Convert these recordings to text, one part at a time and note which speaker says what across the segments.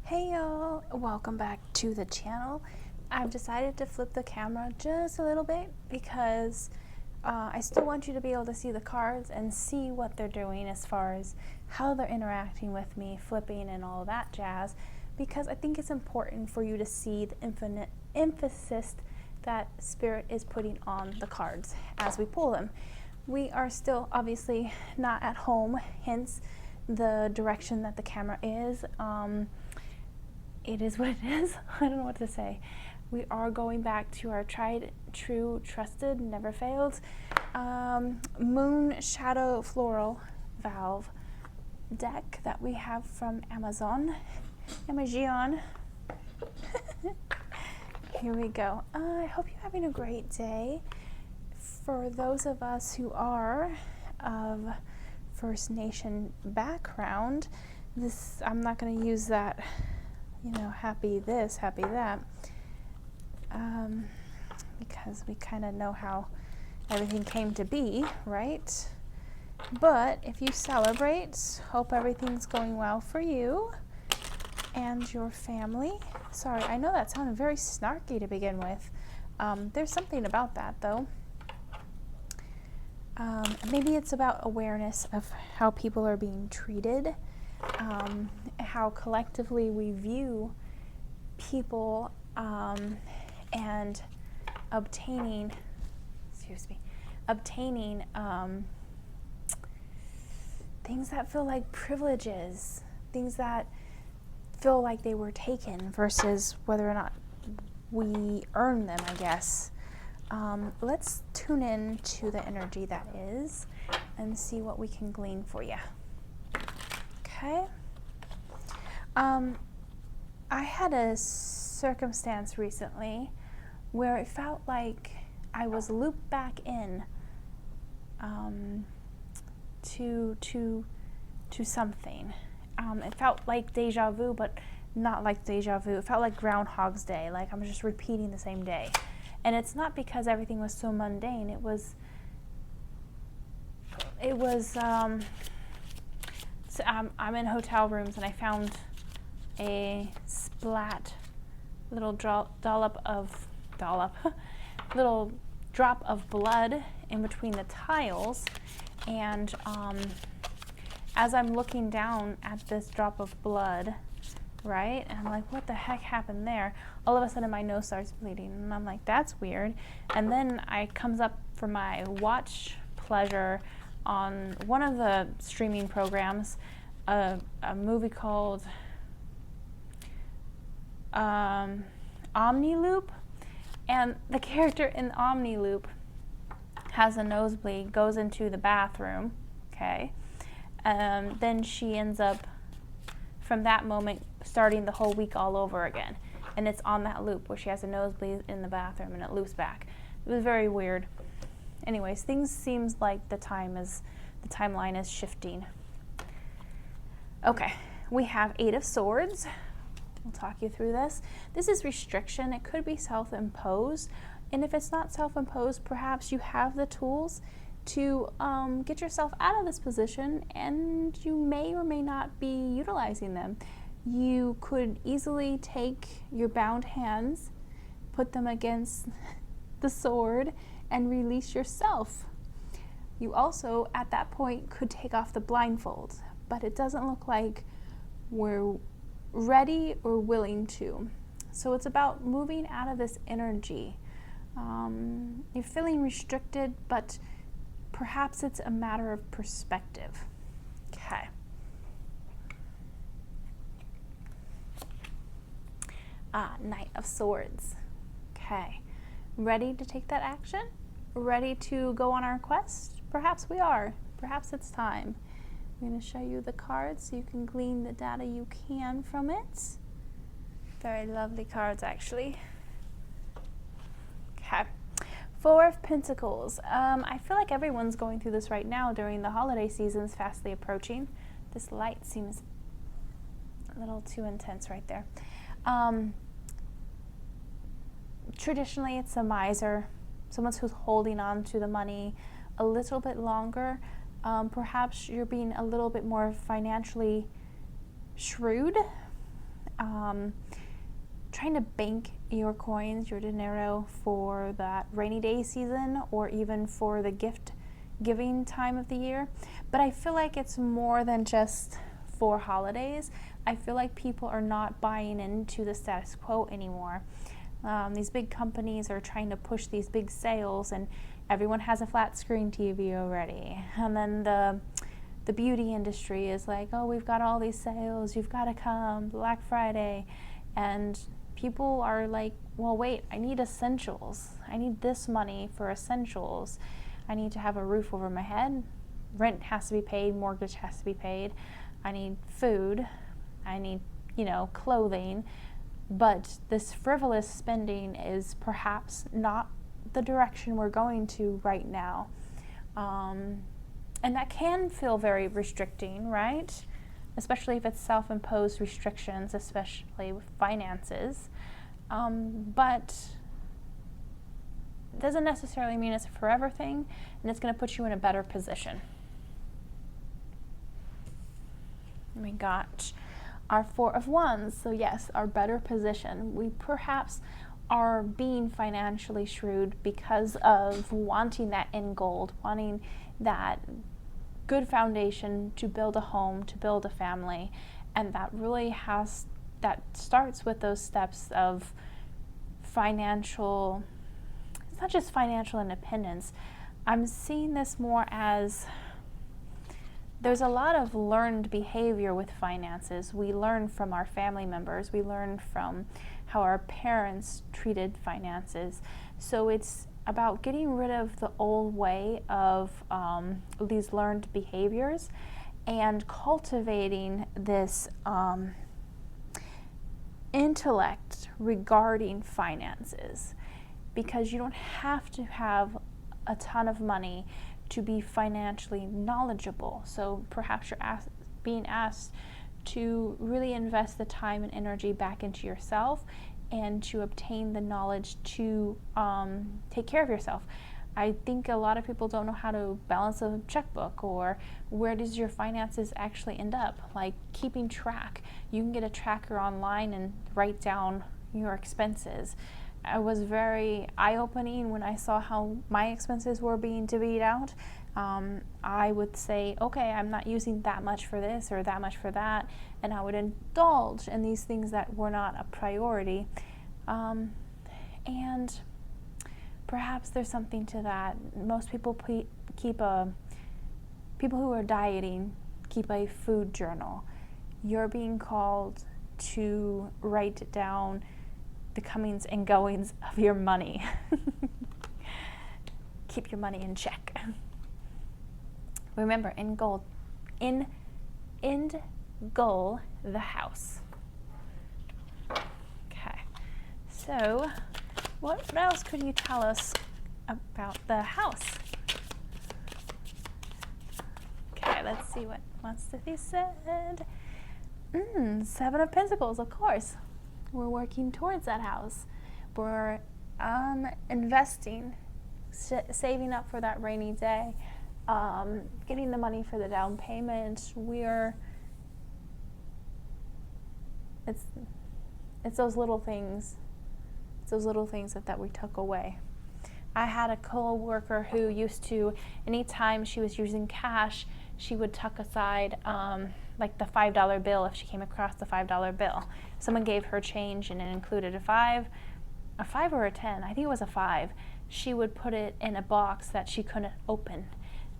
Speaker 1: Hey y'all, welcome back to the channel. I've decided to flip the camera just a little bit because I still want you to be able to see the cards and see what they're doing as far as how they're interacting with me, flipping and all that jazz, because I think it's important for you to see the infinite emphasis that Spirit is putting on the cards as we pull them. We are still obviously not at home, hence the direction that the camera is. It is what it is. I don't know what to say. We are going back to our tried, true, trusted, never failed Moon Shadow Floral Valve deck that we have from Amazon. Here we go. I hope you're having a great day. For those of us who are of First Nation background, I'm not going to use that, happy this, happy that, because we kind of know how everything came to be, right? But if you celebrate, hope everything's going well for you and your family. Sorry, I know that sounded very snarky to begin with. There's something about that, though. Maybe it's about awareness of how people are being treated, how collectively we view people, and obtaining things that feel like privileges, things that feel like they were taken versus whether or not we earn them, I guess. Let's tune in to the energy that is and see what we can glean for you. Okay. I had a circumstance recently where it felt like I was looped back in to something. It felt like deja vu, but not like deja vu. It felt like Groundhog's Day, like I'm just repeating the same day. And it's not because everything was so mundane. So I'm in hotel rooms and I found a splat, little drop of blood in between the tiles. And as I'm looking down at this drop of blood, right, and I'm like, what the heck happened there? All of a sudden my nose starts bleeding and I'm like, that's weird. And then I comes up for my watch pleasure on one of the streaming programs, a movie called Omniloop, and the character in Omniloop has a nosebleed, goes into the bathroom, okay, then she ends up, from that moment, starting the whole week all over again, and it's on that loop where she has a nosebleed in the bathroom and it loops back. It was very weird. Anyways, things seems like the timeline is shifting. Okay, we have 8 of Swords. We'll talk you through this. This is restriction. It could be self-imposed, and if it's not self-imposed, perhaps you have the tools to get yourself out of this position, and you may or may not be utilizing them. You could easily take your bound hands, put them against the sword, and release yourself. You also, at that point, could take off the blindfold, but it doesn't look like we're ready or willing to. So it's about moving out of this energy. You're feeling restricted, but perhaps it's a matter of perspective. Okay. Knight of Swords. Okay. Ready to take that action? Ready to go on our quest? Perhaps we are. Perhaps it's time. I'm going to show you the cards so you can glean the data you can from it. Very lovely cards, actually. Okay. 4 of Pentacles. I feel like everyone's going through this right now during the holiday seasons fastly approaching. This light seems a little too intense right there. Traditionally, it's a miser, someone who's holding on to the money a little bit longer. Perhaps you're being a little bit more financially shrewd trying to bank your coins, your dinero, for that rainy day season or even for the gift giving time of the year. But I feel like it's more than just for holidays. I feel like people are not buying into the status quo anymore. These big companies are trying to push these big sales, and everyone has a flat screen TV already. And then the beauty industry is like, oh, we've got all these sales, you've got to come, Black Friday. And people are like, well, wait, I need essentials. I need this money for essentials. I need to have a roof over my head. Rent has to be paid, mortgage has to be paid. I need food. I need, clothing. But this frivolous spending is perhaps not the direction we're going to right now. And that can feel very restricting, right? Especially if it's self-imposed restrictions, especially with finances. But it doesn't necessarily mean it's a forever thing, and it's going to put you in a better position. We got our Four of Wands. So yes, our better position. We perhaps are being financially shrewd because of wanting that end goal, wanting that good foundation to build a home, to build a family. And that starts with those steps of financial, it's not just financial independence. I'm seeing this more as there's a lot of learned behavior with finances. We learn from our family members. We learn from how our parents treated finances. So it's about getting rid of the old way of these learned behaviors and cultivating this intellect regarding finances, because you don't have to have a ton of money to be financially knowledgeable. So perhaps you're being asked to really invest the time and energy back into yourself and to obtain the knowledge to take care of yourself. I think a lot of people don't know how to balance a checkbook, or where does your finances actually end up, like keeping track. You can get a tracker online and write down your expenses. It was very eye-opening when I saw how my expenses were being divvied out. I would say, okay, I'm not using that much for this or that much for that, and I would indulge in these things that were not a priority. And perhaps there's something to that. Most people people who are dieting keep a food journal. You're being called to write down the comings and goings of your money. Keep your money in check. Remember, end goal, the house. Okay, so what else could you tell us about the house? Okay, let's see what Cynthia said. Seven of Pentacles, of course. We're working towards that house. We're investing, saving up for that rainy day, getting the money for the down payment. It's those little things. It's those little things that we took away. I had a co-worker who used to, anytime she was using cash, she would tuck aside like the $5 bill if she came across the $5 bill. Someone gave her change and it included a 5 or a 10. I think it was a 5. She would put it in a box that she couldn't open.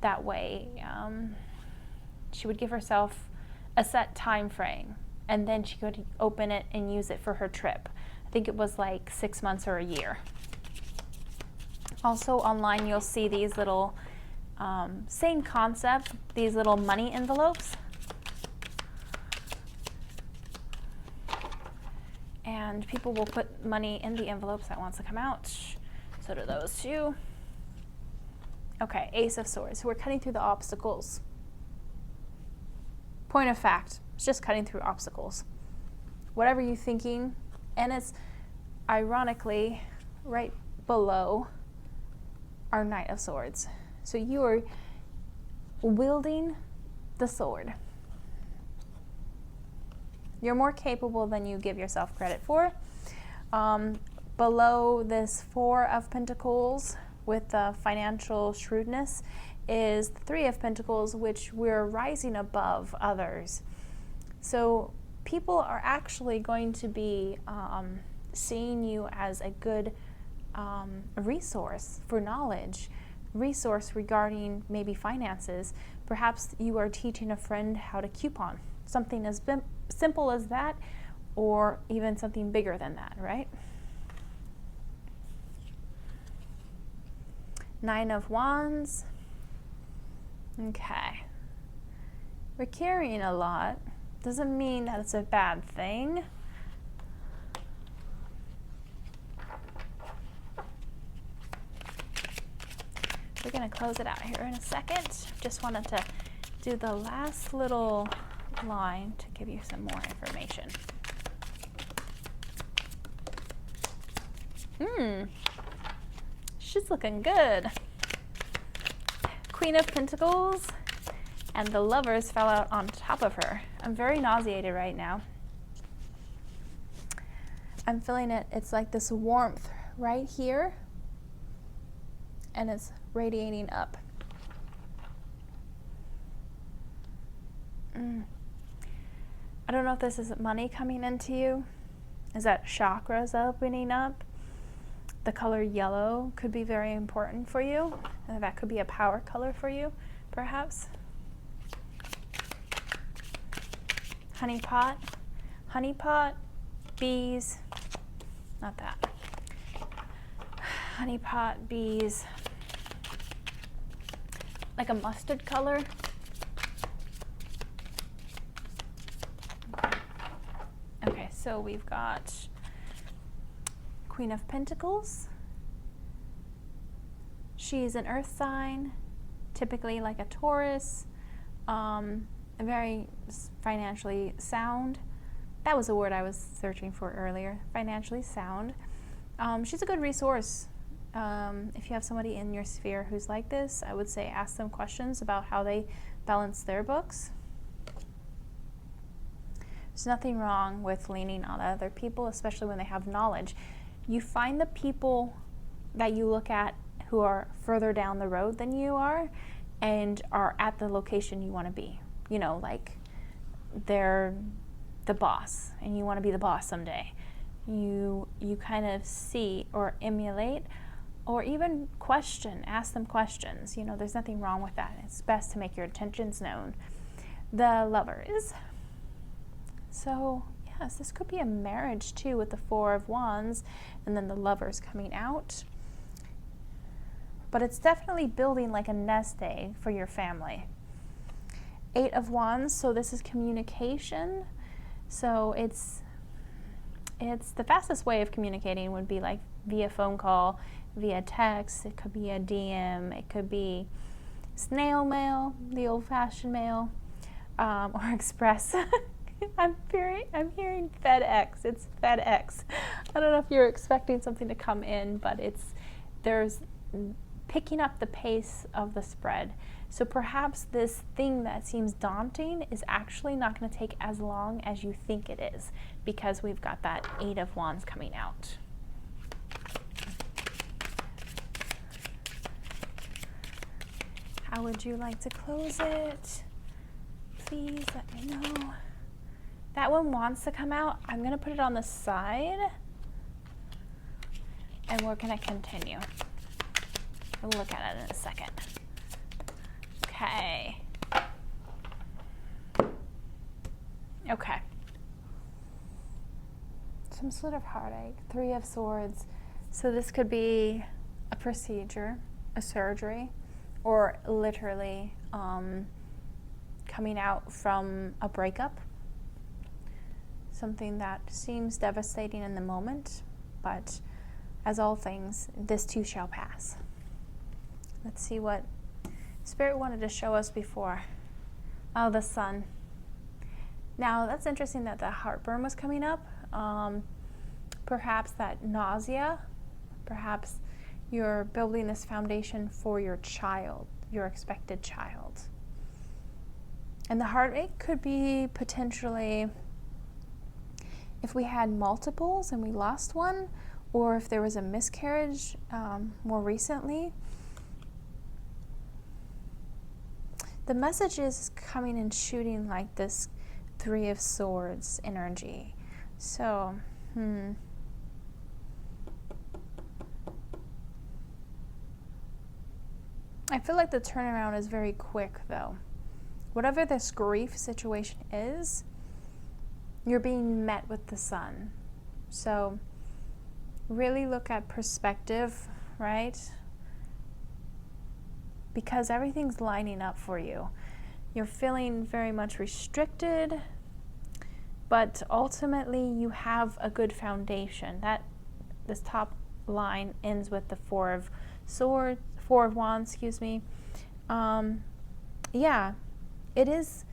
Speaker 1: That way, she would give herself a set time frame, and then she could open it and use it for her trip. I think it was like 6 months or a year. Also online, you'll see these little, same concept, these little money envelopes. And people will put money in the envelopes that wants to come out. So do those too. Okay, Ace of Swords. So we're cutting through the obstacles. Point of fact, it's just cutting through obstacles. Whatever you're thinking, and it's ironically right below our Knight of Swords. So you are wielding the sword. You're more capable than you give yourself credit for. Below this Four of Pentacles with the financial shrewdness is the Three of Pentacles, which we're rising above others. So people are actually going to be seeing you as a good resource for knowledge, resource regarding maybe finances. Perhaps you are teaching a friend how to coupon, something as simple as that, or even something bigger than that, right? Nine of Wands. Okay. We're carrying a lot. Doesn't mean that it's a bad thing. We're going to close it out here in a second. Just wanted to do the last little line to give you some more information. She's looking good. Queen of Pentacles and the Lovers fell out on top of her. I'm very nauseated right now. I'm feeling it. It's like this warmth right here, and it's radiating up. I don't know if this is money coming into you. Is that chakras opening up? The color yellow could be very important for you. And that could be a power color for you, perhaps. Honeypot. Honeypot, bees, not that. Honeypot, bees, like a mustard color. Okay, so we've got Queen of Pentacles. She's an earth sign, typically like a Taurus, very financially sound. That was a word I was searching for earlier, financially sound. She's a good resource. If you have somebody in your sphere who's like this, I would say ask them questions about how they balance their books. There's nothing wrong with leaning on other people, especially when they have knowledge. You find the people that you look at who are further down the road than you are and are at the location you want to be. You know, like they're the boss and you want to be the boss someday. You kind of see or emulate or even question, ask them questions. You know, there's nothing wrong with that. It's best to make your intentions known. The Lovers. So, yes, this could be a marriage too with the Four of Wands and then the Lovers coming out. But it's definitely building like a nest egg for your family. Eight of Wands, so this is communication. So it's the fastest way of communicating would be like via phone call, via text. It could be a DM. It could be snail mail, the old-fashioned mail, or express. I'm hearing FedEx. It's FedEx. I don't know if you're expecting something to come in, but there's picking up the pace of the spread. So perhaps this thing that seems daunting is actually not going to take as long as you think it is, because we've got that Eight of Wands coming out. How would you like to close it? Please let me know. That one wants to come out. I'm going to put it on the side, and we're going to continue. We'll look at it in a second. Okay. Okay. Some sort of heartache. Three of Swords. So this could be a procedure, a surgery, or literally coming out from a breakup. Something that seems devastating in the moment, but as all things, this too shall pass. Let's see what Spirit wanted to show us before. Oh, the Sun. Now, that's interesting that the heartburn was coming up. Perhaps that nausea. Perhaps you're building this foundation for your child, your expected child. And the heartache could be potentially if we had multiples and we lost one, or if there was a miscarriage more recently, the message is coming and shooting like this Three of Swords energy. So, I feel like the turnaround is very quick though. Whatever this grief situation is, you're being met with the sun. So really look at perspective, right? Because everything's lining up for you. You're feeling very much restricted, but ultimately you have a good foundation. This top line ends with the Four of Wands, excuse me. Yeah, it is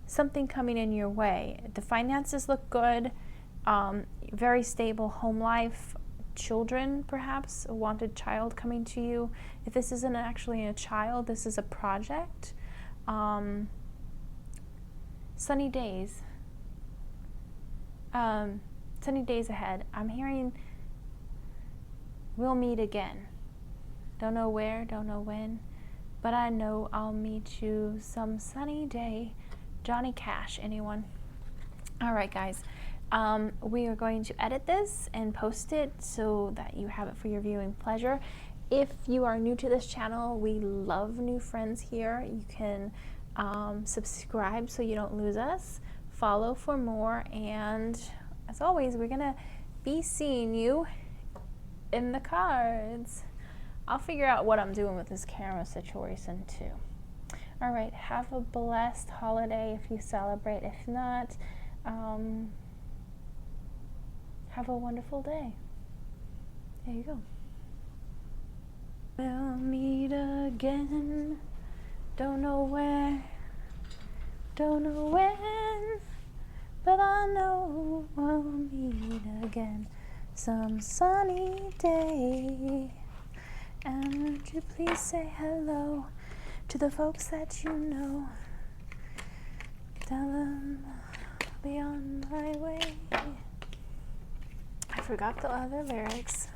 Speaker 1: something coming in your way. The finances look good, very stable home life, children perhaps, a wanted child coming to you. If this isn't actually a child, this is a project. Sunny days. Sunny days ahead. I'm hearing we'll meet again. Don't know where, don't know when, but I know I'll meet you some sunny day. Johnny Cash, anyone? All right, guys. We are going to edit this and post it so that you have it for your viewing pleasure. If you are new to this channel, we love new friends here. You can subscribe so you don't lose us, follow for more, and as always, we're gonna be seeing you in the cards. I'll figure out what I'm doing with this camera situation too. All right, have a blessed holiday if you celebrate. If not, have a wonderful day. There you go. We'll meet again. Don't know where, don't know when, but I know we'll meet again some sunny day. And would you please say hello to the folks that you know? Tell them I'll be on my way. I forgot the other lyrics.